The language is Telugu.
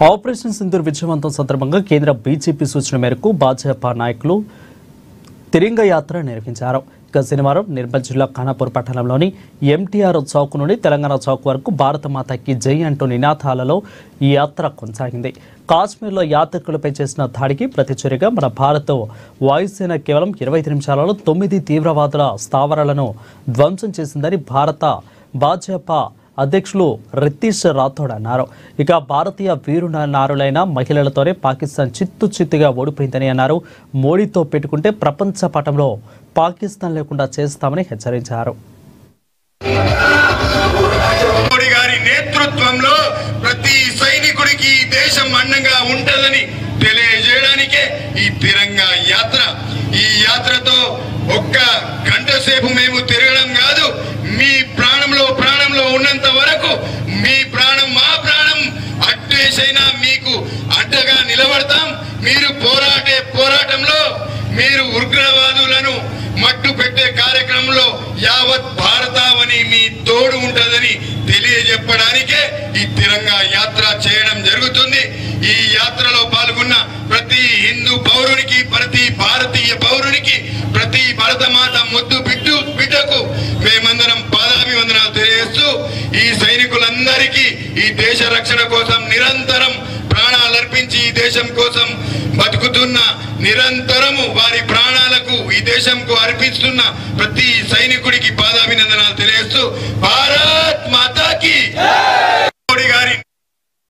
ఆపరేషన్ సింధూర్ విజయవంతం సందర్భంగా కేంద్ర బీజేపీ సూచన మేరకు భాజపా నాయకులు తిరంగ యాత్ర నిర్వహించారు. ఇక శనివారం నిర్మల్ జిల్లా ఖానాపూర్ పట్టణంలోని ఎంటీఆర్ చౌక్ నుండి తెలంగాణ చౌక్ వరకు భారత మాతకి జై అంటూ నినాదాలలో ఈ యాత్ర కొనసాగింది. కాశ్మీర్లో యాత్రికులపై చేసిన దాడికి ప్రతిచర్యగా మన భారత వాయుసేన కేవలం 25 నిమిషాలలో 9 తీవ్రవాదుల స్థావరాలను ధ్వంసం చేసిందని భాజపా అధ్యక్షులు రితీష్ రాథోడ్ అన్నారు. ఇక భారతీయ వీరునారులైన మహిళలతోనే పాకిస్తాన్ చిత్తుగా ఓడిపోయిందని అన్నారు. మోడీతో పెట్టుకుంటే ప్రపంచ పటంలో పాకిస్తాన్ లేకుండా చేస్తామని హెచ్చరించారు. మోడీ గారి నేతృత్వంలో ప్రతి సైనికుడికి దేశం అండగా ఉంటదని తెలియజేయడానికే ఈ తిరంగా యాత్ర. ఈ యాత్రతో ఒక్క గంట సేపు మేము తిరగడం కాదు, మీ ప్రాణంలో ఉన్నంత వరకు మీ ప్రాణం మా ప్రాణం అడ్డేసైనా మీకు అడ్డగా నిలబడతాం. మీరు పోరాటంలో మీరు ఉగ్రవాదులను మట్టు పెట్టే కార్యక్రమంలో యావత్ భారతావని మీ తోడు ఉంటదని తెలియజెప్పడానికే ఈ తిరంగా యాత్ర చేయడం జరుగుతుంది. ఈ యాత్రలో పాల్గొన్న ప్రతి హిందూ పౌరునికి, ప్రతి భారతీయ పౌరునికి, ప్రతి భారతమాత ముద్దు బిడ్డకు మేమందరం పాదాభివందనాలు తెలియజేస్తూ ఈ సైనికులందరికీ ఈ దేశ రక్షణ కోసం నిరంతరం ప్రాణాలర్పించి ఈ దేశం కోసం బతుకుతున్న, నిరంతరము వారి ప్రాణాలకు ఈ దేశంకు అర్పిస్తున్న ప్రతి సైనికుడికి పాదాభినందనాలు తెలియజేస్తూ భారత్ మాతాకి మోడీ గారి